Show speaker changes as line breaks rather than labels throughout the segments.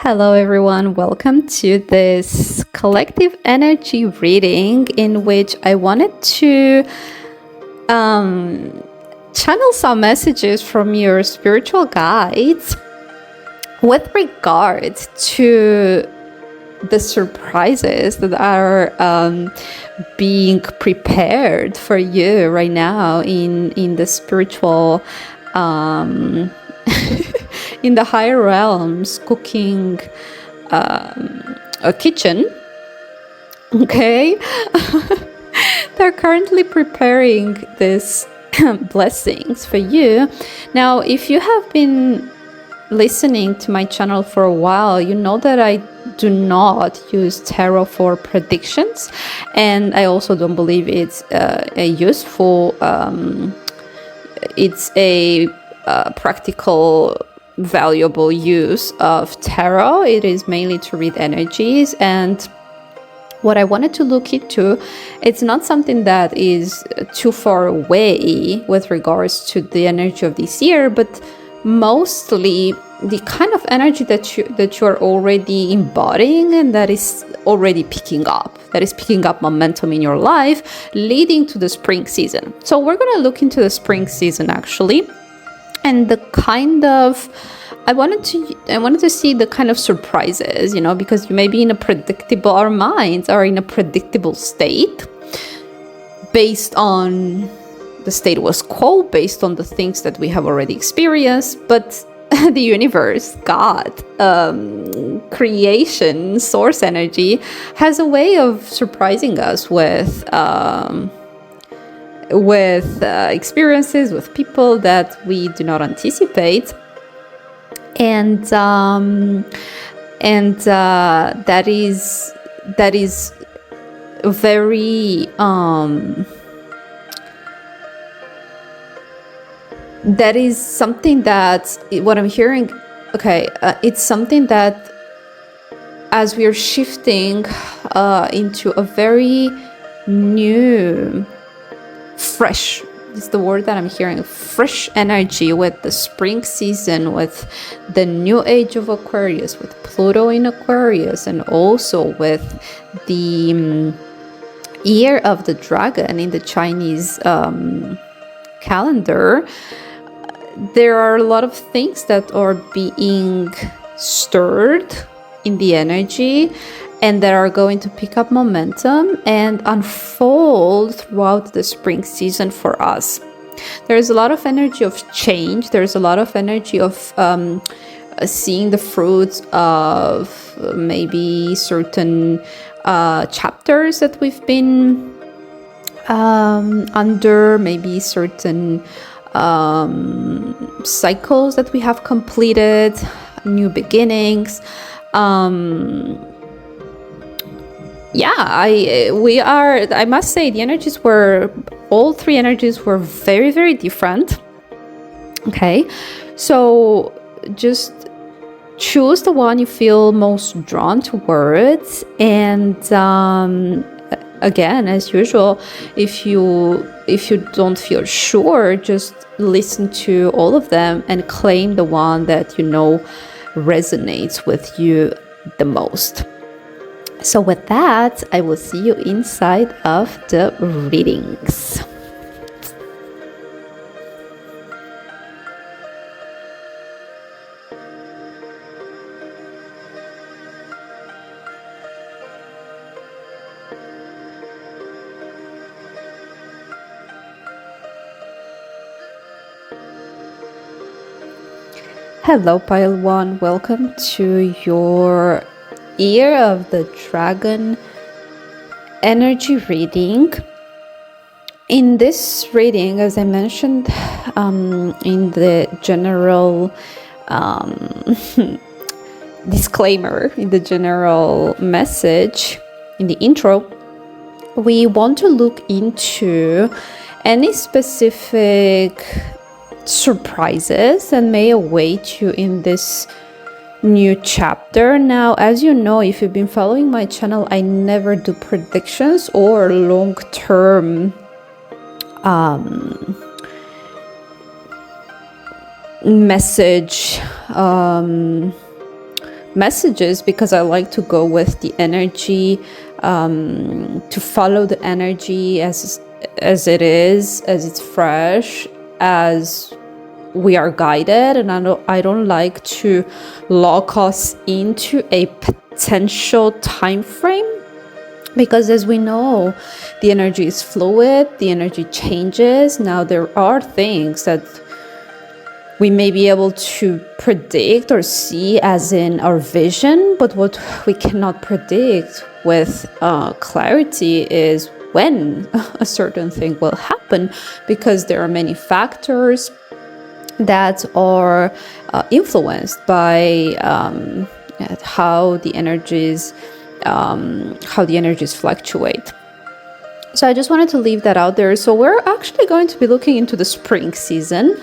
Hello, everyone. Welcome to this collective energy reading in which I wanted to channel some messages from your spiritual guides with regard to the surprises that are being prepared for you right now in the spiritual in the higher realms, cooking a kitchen. Okay. They're currently preparing these blessings for you. Now, if you have been listening to my channel for a while, you know that I do not use tarot for predictions, and I also don't believe it's a useful it's a practical valuable use of tarot. It is mainly to read energies, and what I wanted to look into, it's not something that is too far away with regards to the energy of this year, but mostly the kind of energy that you're already embodying and that is already picking up momentum in your life, leading to the spring season. So we're going to look into the spring season actually, and the kind of I wanted to see the kind of surprises, because you may be in a predictable, our minds are in a predictable state based on the status quo, based on the things that we have already experienced. But the universe, God, creation, source energy has a way of surprising us with experiences, with people that we do not anticipate. And that is very that is something that what I'm hearing. Okay, it's something that as we are shifting into a very new, fresh, is the word that I'm hearing, fresh energy with the spring season, with the new age of Aquarius, with Pluto in Aquarius, and also with the year of the dragon in the Chinese calendar. There are a lot of things that are being stirred in the energy and that are going to pick up momentum and unfold throughout the spring season for us. There's a lot of energy of change. There's a lot of energy of seeing the fruits of maybe certain chapters that we've been under, maybe certain cycles that we have completed, new beginnings. I must say all three energies were very, very different. Okay, so just choose the one you feel most drawn towards, and again, as usual, if you don't feel sure, just listen to all of them and claim the one that resonates with you the most. So with that, I will see you inside of the readings. Hello, Pile 1. Welcome to your Year of the Dragon energy reading. In this reading, as I mentioned in the general disclaimer, in the general message, in the intro, we want to look into any specific surprises that may await you in this new chapter. Now, as you know, if you've been following my channel, I never do predictions or long-term message messages, because I like to go with the energy, to follow the energy as it is, as it's fresh, as we are guided. And I don't like to lock us into a potential time frame, because as we know, the energy is fluid, the energy changes. Now there are things that we may be able to predict or see as in our vision, but what we cannot predict with clarity is when a certain thing will happen, because there are many factors that are influenced by how the energies fluctuate. So I just wanted to leave that out there. So we're actually going to be looking into the spring season.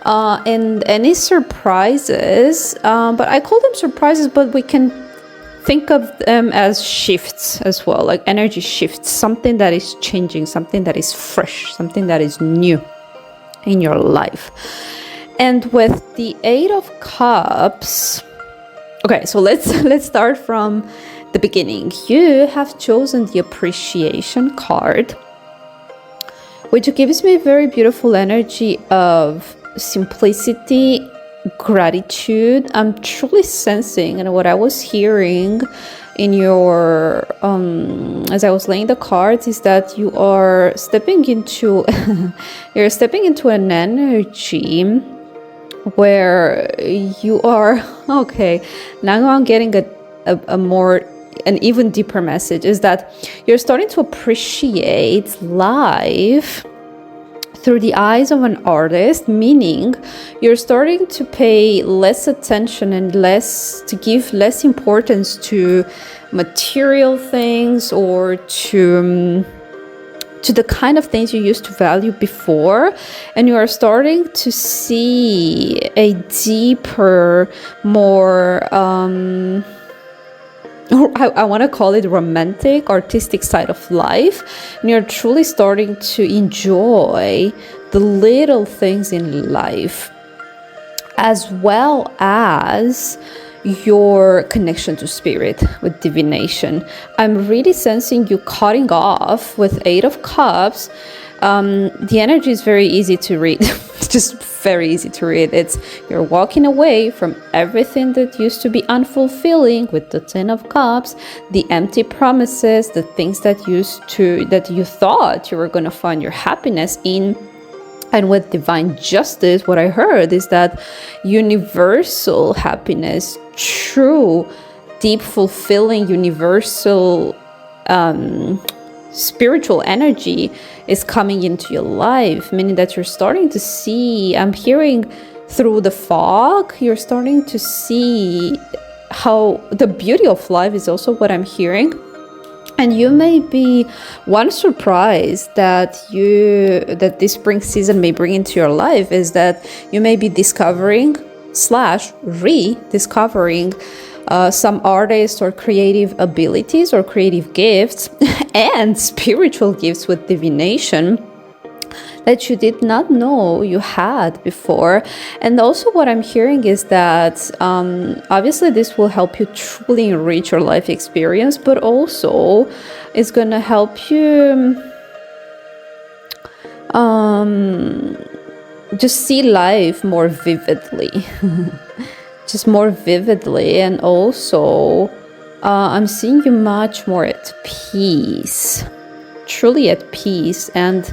And any surprises, but I call them surprises, but we can think of them as shifts as well, like energy shifts, something that is changing, something that is fresh, something that is new in your life. And with the Eight of Cups, okay, so let's start from the beginning. You have chosen the Appreciation card, which gives me a very beautiful energy of simplicity, gratitude. I'm truly sensing, and what I was hearing in your as I was laying the cards, is that you are stepping into you're stepping into an energy where you are okay. Now I'm getting an even deeper message, is that you're starting to appreciate life through the eyes of an artist, meaning you're starting to pay less attention and to give less importance to material things, or to the kind of things you used to value before, and you are starting to see a deeper, more I want to call it romantic, artistic side of life. And you're truly starting to enjoy the little things in life, as well as your connection to spirit with divination. I'm really sensing you cutting off with Eight of Cups. The energy is very easy to read. It's just very easy to read. It's you're walking away from everything that used to be unfulfilling with the Ten of Cups, the empty promises, the things that you thought you were going to find your happiness in. And with divine justice, what I heard is that universal happiness, true, deep, fulfilling, universal spiritual energy is coming into your life, meaning that you're starting to see, I'm hearing through the fog, you're starting to see how the beauty of life is also what I'm hearing. And you may be, one surprise that this spring season may bring into your life is that you may be discovering / rediscovering some artist or creative abilities or creative gifts and spiritual gifts with divination that you did not know you had before. And also what I'm hearing is that obviously this will help you truly enrich your life experience, but also it's going to help you just see life more vividly. Just more vividly. And also I'm seeing you much more at peace, truly at peace, and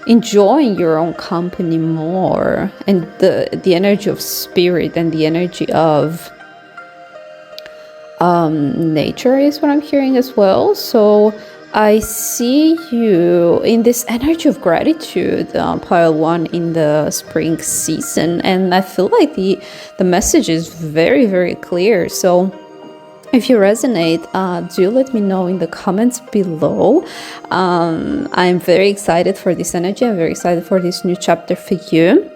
enjoying your own company more, and the energy of spirit and the energy of nature is what I'm hearing as well. So I see you in this energy of gratitude, pile 1, in the spring season, and I feel like the message is very, very clear. So if you resonate, do let me know in the comments below. I'm very excited for this energy. I'm very excited for this new chapter for you.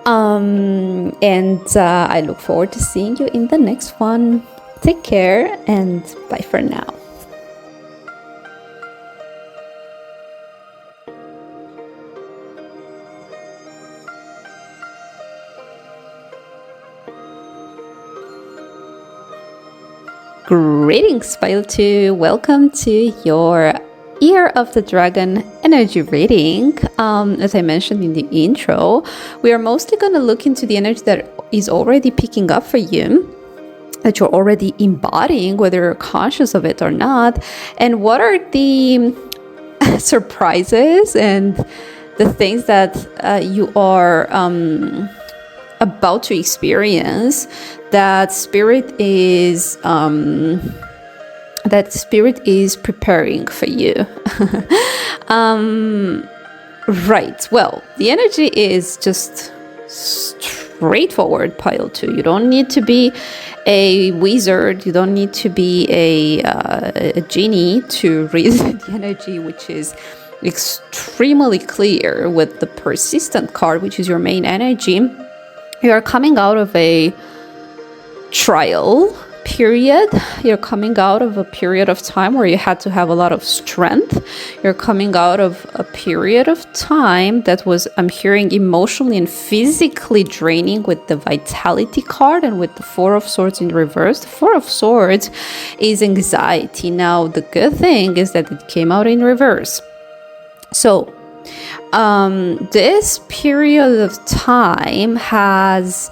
And I look forward to seeing you in the next one. Take care and bye for now. Greetings, Pile 2. Welcome to your Year of the Dragon energy reading. As I mentioned in the intro, we are mostly going to look into the energy that is already picking up for you, that you're already embodying, whether you're conscious of it or not, and what are the surprises and the things that you are about to experience that spirit is preparing for you. Right, well, the energy is just straightforward, Pile 2. You don't need to be a wizard, you don't need to be a genie to read the energy, which is extremely clear with the persistent card, which is your main energy. You are coming out of a trial period. You're coming out of a period of time where you had to have a lot of strength. You're coming out of a period of time that was, I'm hearing, emotionally and physically draining with the vitality card and with the Four of Swords in reverse. The Four of Swords is anxiety. Now, the good thing is that it came out in reverse. So, this period of time has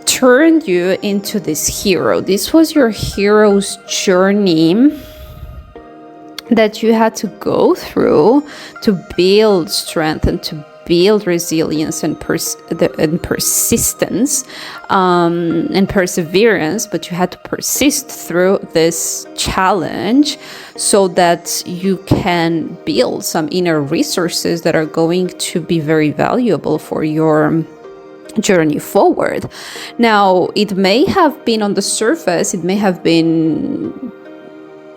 turned you into this hero. This was your hero's journey that you had to go through to build strength and to build resilience and persistence and perseverance, but you had to persist through this challenge so that you can build some inner resources that are going to be very valuable for your journey forward. Now, it may have been on the surface, it may have been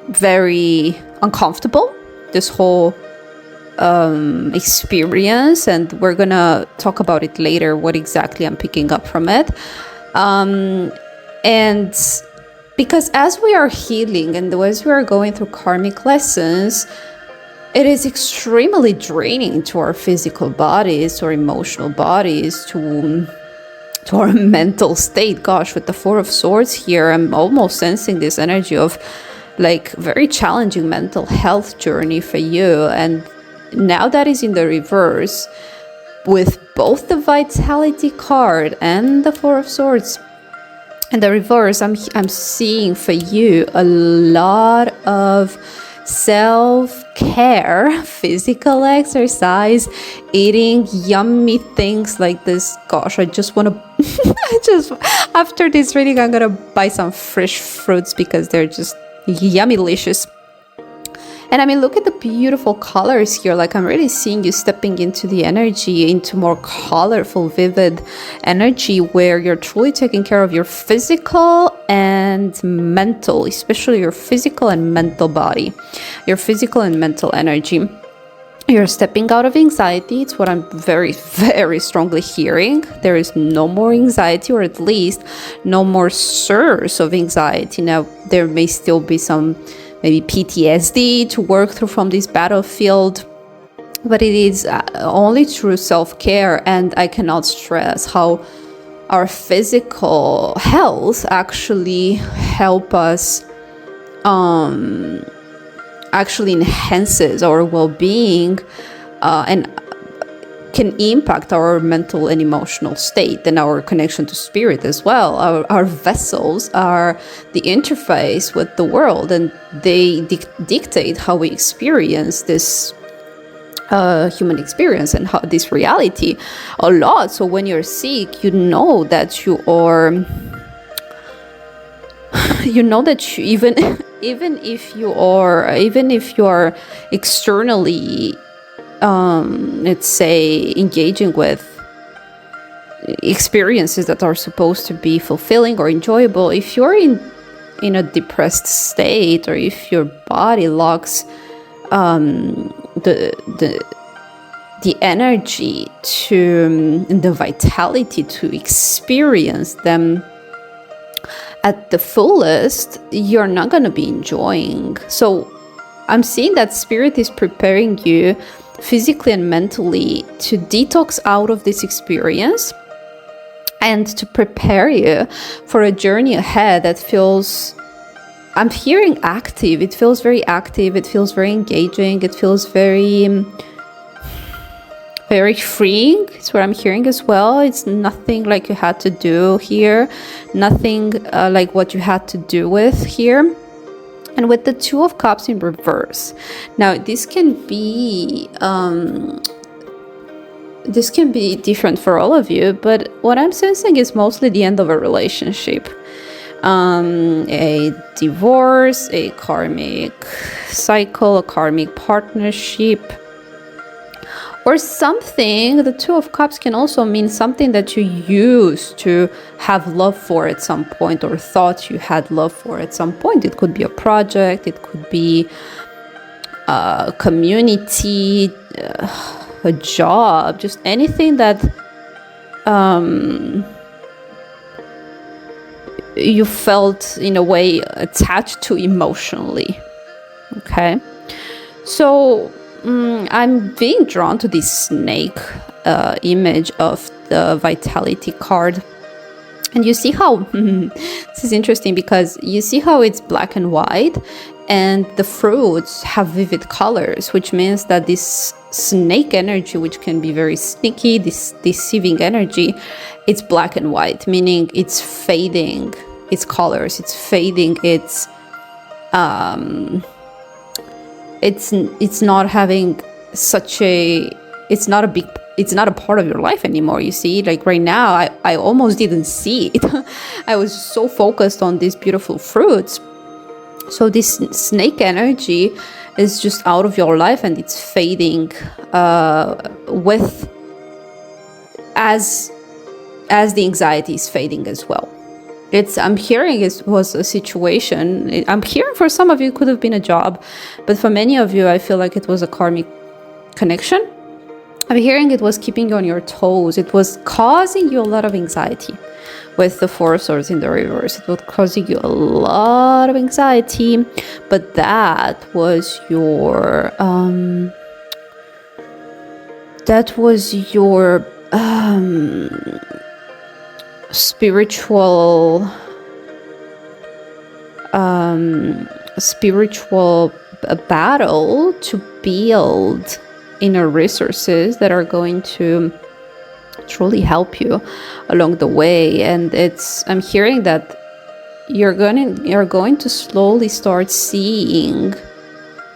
very uncomfortable, this whole experience, and we're gonna talk about it later, what exactly I'm picking up from it. And because as we are healing and as we are going through karmic lessons, it is extremely draining to our physical bodies, to our emotional bodies, to our mental state. Gosh, with the Four of Swords here, I'm almost sensing this energy of like very challenging mental health journey for you. And now that is in the reverse, with both the vitality card and the Four of Swords in the reverse, I'm seeing for you a lot of self-care, physical exercise, eating yummy things like this. Gosh, I just want to after this reading, I'm gonna buy some fresh fruits because they're just yummy delicious. And I mean, look at the beautiful colors here. Like, I'm really seeing you stepping into the energy, into more colorful, vivid energy where you're truly taking care of your physical and mental, especially your physical and mental body, your physical and mental energy. You're stepping out of anxiety. It's what I'm very, very strongly hearing. There is no more anxiety, or at least no more source of anxiety. Now, there may still be some maybe PTSD to work through from this battlefield, but it is only through self-care. And I cannot stress how our physical health actually help us, actually enhances our well-being and can impact our mental and emotional state and our connection to spirit as well. Our vessels are the interface with the world, and they dictate how we experience this human experience and how this reality a lot. So when you're sick, you know that you are, even if you are externally, let's say, engaging with experiences that are supposed to be fulfilling or enjoyable, if you're in a depressed state, or if your body lacks the energy to the vitality to experience them at the fullest, you're not going to be enjoying. So I'm seeing that spirit is preparing you physically and mentally to detox out of this experience and to prepare you for a journey ahead that feels I'm hearing active. It feels very active. It feels very engaging. It feels very freeing. It's what I'm hearing as well. It's nothing like you had to do here. Nothing like what you had to do with here. And with the Two of Cups in reverse. Now, this can be different for all of you, but what I'm sensing is mostly the end of a relationship. A divorce, a karmic cycle, a karmic partnership, or something. The Two of Cups can also mean something that you used to have love for at some point, or thought you had love for at some point. It could be a project, it could be a community, a job, just anything that you felt in a way attached to emotionally. Okay, so I'm being drawn to this snake image of the Vitality card. And you see how this is interesting, because you see how it's black and white, and the fruits have vivid colors, which means that this snake energy, which can be very sneaky, this deceiving energy, it's black and white, meaning it's fading its colors, it's fading its it's not having such a, it's not a part of your life anymore. You see, like right now, I almost didn't see it. I was so focused on these beautiful fruits. So this snake energy is just out of your life, and it's fading with as the anxiety is fading as well. I'm hearing it was a situation. I'm hearing for some of you it could have been a job, but for many of you, I feel like it was a karmic connection. I'm hearing it was keeping you on your toes. It was causing you a lot of anxiety. With the Four of Swords in the reverse, it was causing you a lot of anxiety, but that was your spiritual battle to build inner resources that are going to truly help you along the way. And I'm hearing that you're going to slowly start seeing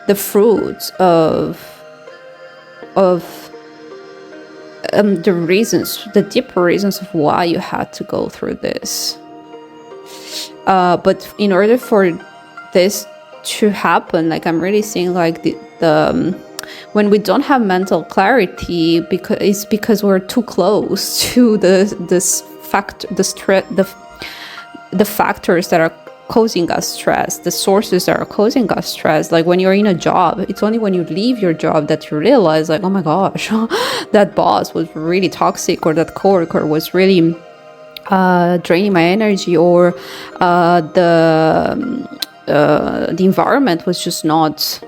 the fruits of the reasons, the deeper reasons of why you had to go through this. But in order for this to happen, like I'm really seeing like the when we don't have mental clarity, because we're too close to the factors that are causing us stress, the sources that are causing us stress. Like when you're in a job, it's only when you leave your job that you realize, like, oh my gosh, that boss was really toxic, or that coworker was really draining my energy, or the environment was just not,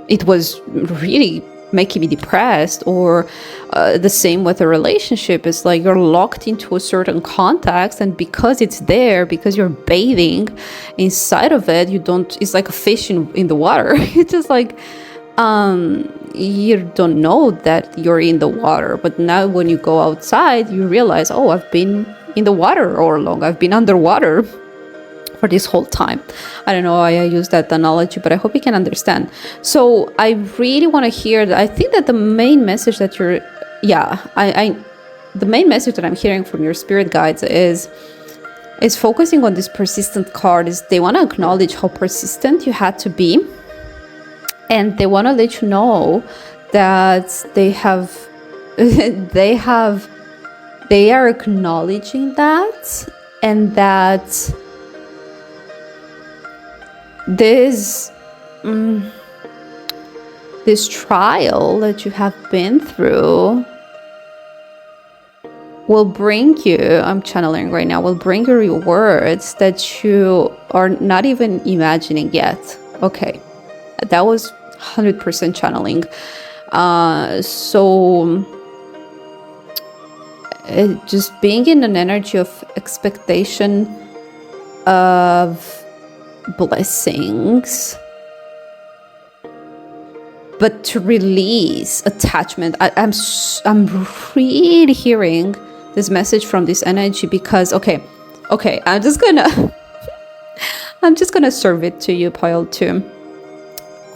it was really making me depressed. Or the same with a relationship. It's like you're locked into a certain context, and because it's there, because you're bathing inside of it, it's like a fish in the water. It's just like you don't know that you're in the water, but now when you go outside, you realize, oh, I've been in the water all along, I've been underwater for this whole time. I don't know why I use that analogy, but I hope you can understand. So I really want to hear that. I think that the main message that the main message that I'm hearing from your spirit guides is focusing on this persistent card. Is they want to acknowledge how persistent you had to be, and they want to let you know that they are acknowledging that, and that this trial that you have been through will bring you, I'm channeling right now, will bring you rewards that you are not even imagining yet. Okay, that was 100% channeling. Just being in an energy of expectation of blessings, but to release attachment. I'm really hearing this message from this energy because okay, I'm just gonna serve it to you, pile 2.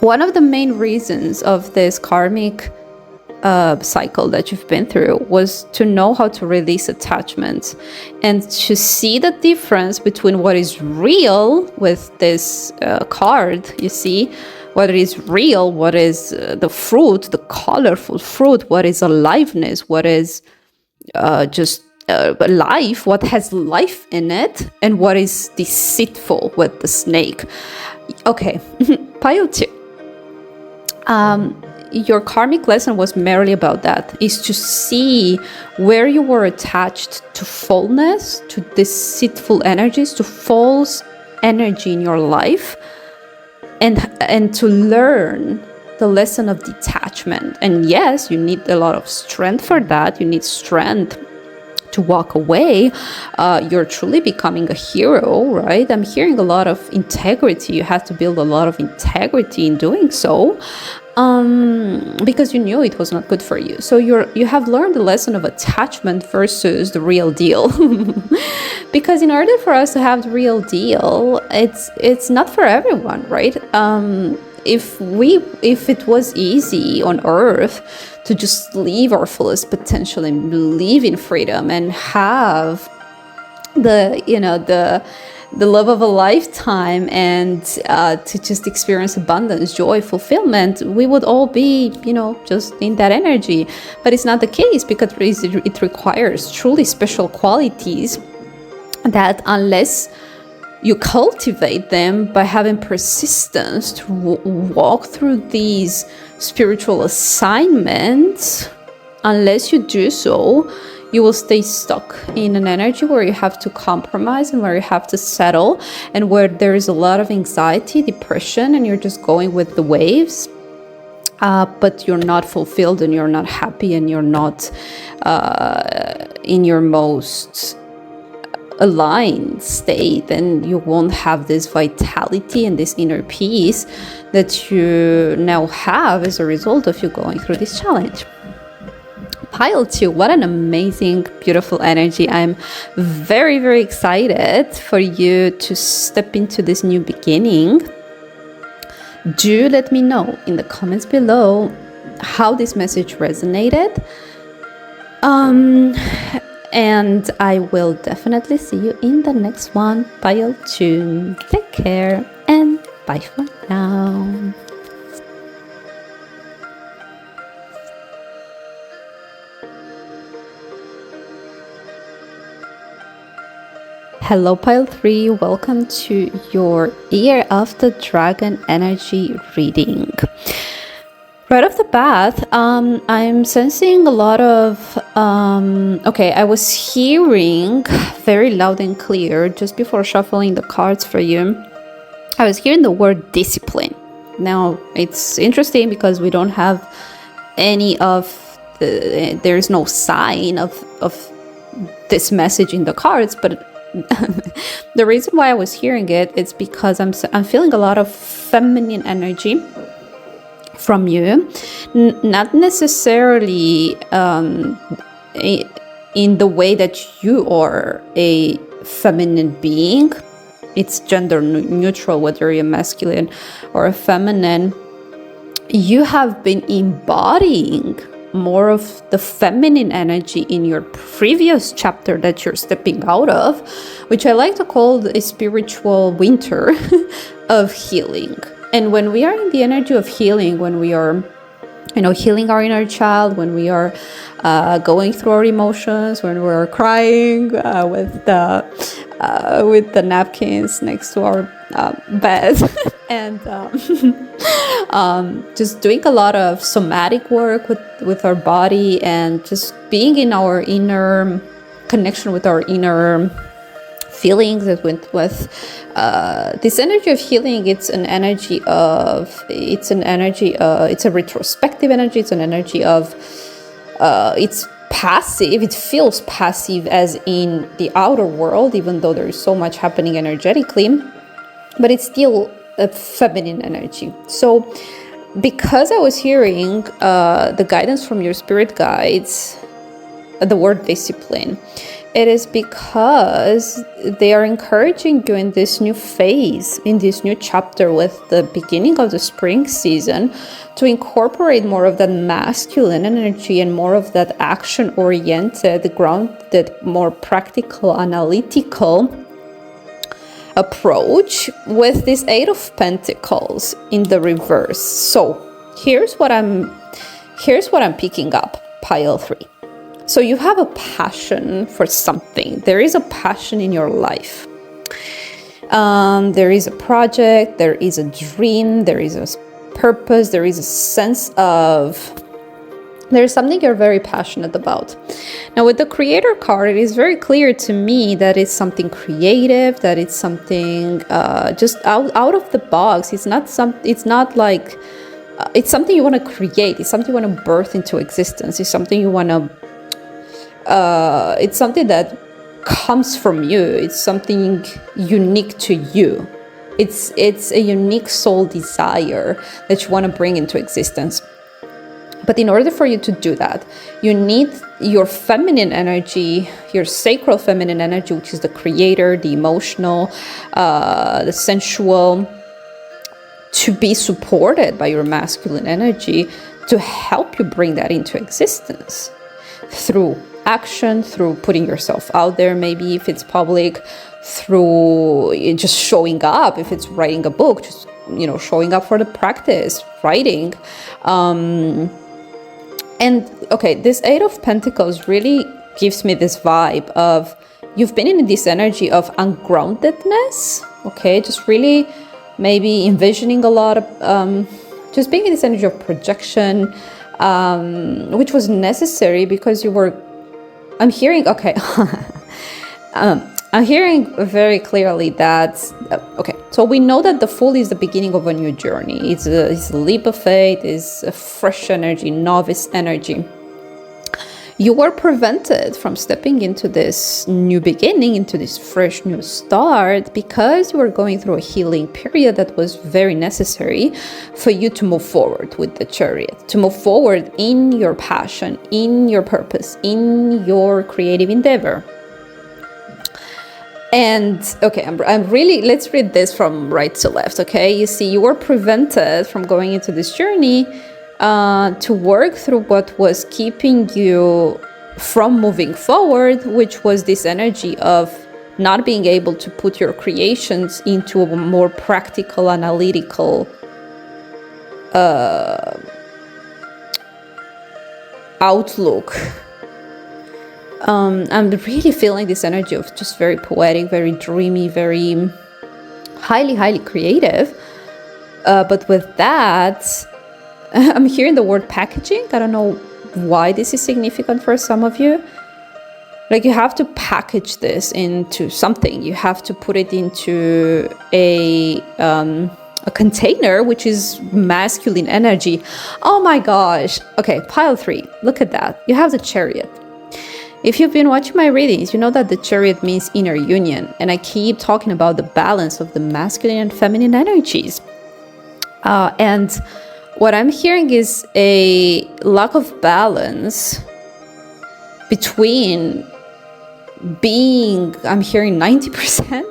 One of the main reasons of this karmic cycle that you've been through was to know how to release attachments and to see the difference between what is real with this card, you see, what is real, what is the fruit, the colorful fruit, what is aliveness, what is just life, what has life in it, and what is deceitful with the snake. Okay, pile 2. Your karmic lesson was merely about that, is to see where you were attached to fullness, to deceitful energies, to false energy in your life, and to learn the lesson of detachment. And yes, you need a lot of strength for that. You need strength to walk away. You're truly becoming a hero, right? I'm hearing a lot of integrity. You have to build a lot of integrity in doing so, because you knew it was not good for you. So you have learned the lesson of attachment versus the real deal. Because in order for us to have the real deal, it's not for everyone, right? If it was easy on Earth to just live our fullest potential and live in freedom and have the love of a lifetime and to just experience abundance, joy, fulfillment, we would all be, just in that energy. But it's not the case, because it requires truly special qualities that, unless you cultivate them by having persistence to walk through these spiritual assignments, unless you do so, you will stay stuck in an energy where you have to compromise and where you have to settle, and where there is a lot of anxiety, depression, and you're just going with the waves. But you're not fulfilled, and you're not happy, and you're not in your most aligned state, and you won't have this vitality and this inner peace that you now have as a result of you going through this challenge. Pile 2, what an amazing, beautiful energy. I'm very, very excited for you to step into this new beginning. Do let me know in the comments below how this message resonated. And I will definitely see you in the next one. Pile 2. Take care and bye for now. Hello, Pile 3. Welcome to your Year of the Dragon energy reading. Right off the bat, I'm sensing a lot of, I was hearing very loud and clear just before shuffling the cards for you. I was hearing the word discipline. Now, it's interesting because we don't have any of there's no sign of this message in the cards, but the reason why I was hearing it is because I'm feeling a lot of feminine energy from you, not necessarily in the way that you are a feminine being. It's gender neutral, whether you're masculine or a feminine. You have been embodying more of the feminine energy in your previous chapter that you're stepping out of, which I like to call a spiritual winter of healing. And when we are in the energy of healing, when we are, healing our inner child, when we are going through our emotions, when we're crying with the napkins next to our bed, and just doing a lot of somatic work with our body, and just being in our inner connection with our inner feelings, with this energy of healing. It's a retrospective energy. It's an energy of it's passive. It feels passive as in the outer world, even though there is so much happening energetically. but it's still a feminine energy. So because I was hearing the guidance from your spirit guides, the word discipline, it is because they are encouraging you in this new phase, in this new chapter with the beginning of the spring season, to incorporate more of that masculine energy and more of that action-oriented, grounded, more practical, analytical approach with this Eight of Pentacles in the reverse. So here's what I'm picking up, pile 3. So you have a passion for something. There is a passion in your life. There is a project, there is a dream, there is a purpose, there is a sense of, there's something you're very passionate about. Now with the Creator card, it is very clear to me that it's something creative, that it's something just out of the box. It's not like, it's something you want to create. It's something you want to birth into existence. It's something you want to, it's something that comes from you. It's something unique to you. It's a unique soul desire that you want to bring into existence. But in order for you to do that, you need your feminine energy, your sacral feminine energy, which is the creator, the emotional, the sensual, to be supported by your masculine energy to help you bring that into existence through action, through putting yourself out there, maybe if it's public, through just showing up, if it's writing a book, just, showing up for the practice, writing. And okay, this Eight of Pentacles really gives me this vibe of you've been in this energy of ungroundedness, okay? Just really maybe envisioning a lot of, just being in this energy of projection, which was necessary because you were, I'm hearing very clearly that, okay, so we know that the Fool is the beginning of a new journey. It's a leap of faith, it's a fresh energy, novice energy. You were prevented from stepping into this new beginning, into this fresh new start, because you were going through a healing period that was very necessary for you to move forward with the Chariot, to move forward in your passion, in your purpose, in your creative endeavor. And okay, I'm really, let's read this from right to left, okay? You see, you were prevented from going into this journey to work through what was keeping you from moving forward, which was this energy of not being able to put your creations into a more practical, analytical outlook. I'm really feeling this energy of just very poetic, very dreamy, very highly creative. But with that, I'm hearing the word packaging. I don't know why this is significant for some of you. Like, you have to package this into something. You have to put it into a container, which is masculine energy. Oh my gosh. Okay, pile 3. Look at that. You have the Chariot. If you've been watching my readings, you know that the Chariot means inner union. And I keep talking about the balance of the masculine and feminine energies. And what I'm hearing is a lack of balance between being, I'm hearing 90%,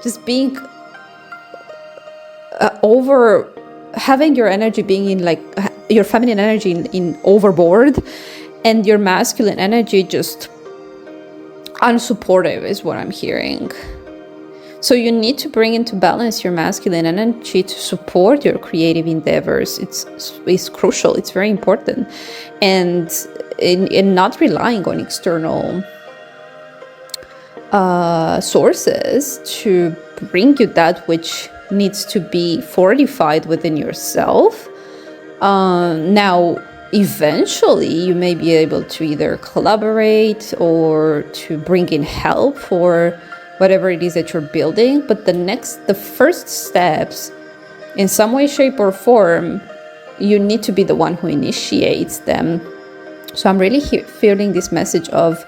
just being over, having your energy being in like, your feminine energy in overboard, and your masculine energy just unsupportive is what I'm hearing. So you need to bring into balance your masculine energy to support your creative endeavors. It's crucial. It's very important. And in not relying on external sources to bring you that which needs to be fortified within yourself. Now, eventually you may be able to either collaborate or to bring in help for whatever it is that you're building, but the first steps, in some way, shape, or form, you need to be the one who initiates them. So I'm really feeling this message of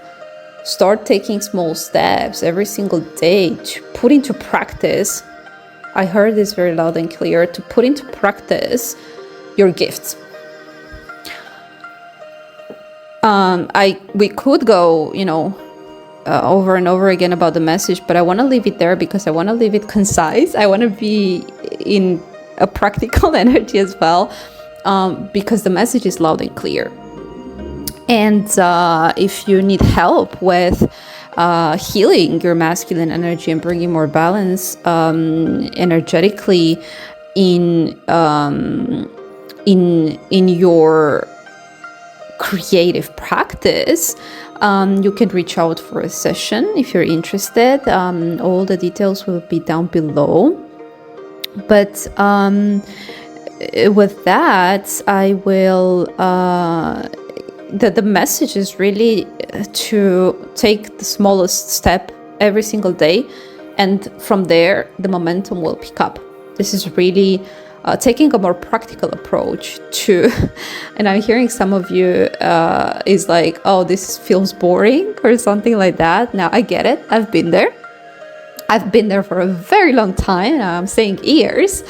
start taking small steps every single day to put into practice I heard this very loud and clear, to put into practice your gifts. We could go, over and over again about the message, but I want to leave it there because I want to leave it concise. I want to be in a practical energy as well, because the message is loud and clear. And if you need help with healing your masculine energy and bringing more balance energetically in your creative practice, you can reach out for a session if you're interested. All the details will be down below. But with that, I will. The message is really to take the smallest step every single day, and from there the momentum will pick up. This is really taking a more practical approach to, and I'm hearing some of you is like, oh, this feels boring or something like that. Now I get it. I've been there for a very long time. I'm saying years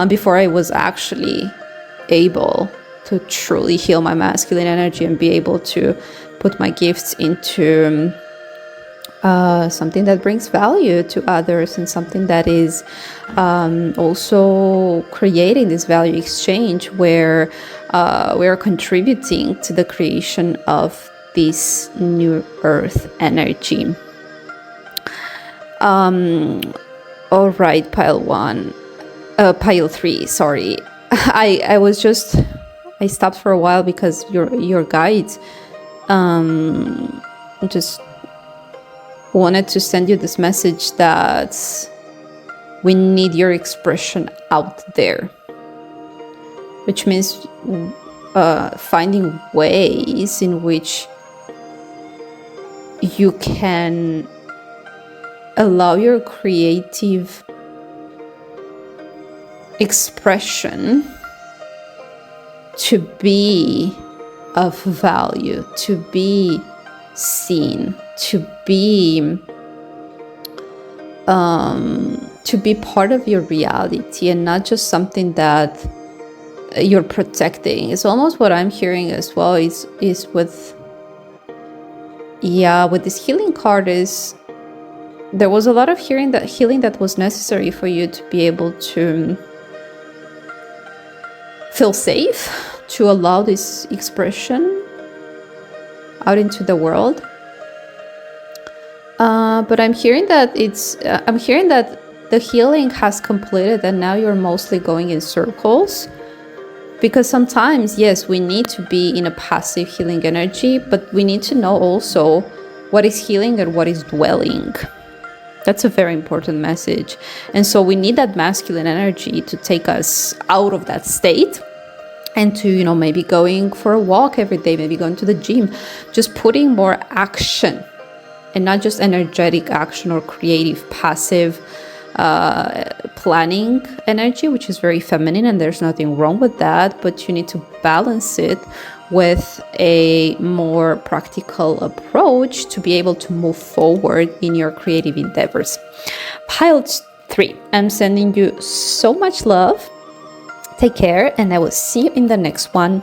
before I was actually able to truly heal my masculine energy and be able to put my gifts into something that brings value to others, and something that is also creating this value exchange where we are contributing to the creation of this new earth energy. All right, pile 3, sorry. I stopped for a while because your guides just wanted to send you this message that we need your expression out there, which means finding ways in which you can allow your creative expression to be of value, to be seen, to be part of your reality, and not just something that you're protecting. It's almost what I'm hearing as well is with this healing card is there was a lot of healing that was necessary for you to be able to feel safe, to allow this expression out into the world. But I'm hearing that the healing has completed, and now you're mostly going in circles. Because sometimes, yes, we need to be in a passive healing energy, but we need to know also what is healing and what is dwelling. That's a very important message. And so we need that masculine energy to take us out of that state and to, maybe going for a walk every day, maybe going to the gym, just putting more action and not just energetic action or creative, passive planning energy, which is very feminine, and there's nothing wrong with that, but you need to balance it with a more practical approach to be able to move forward in your creative endeavors. Pile 3, I'm sending you so much love. Take care, and I will see you in the next one.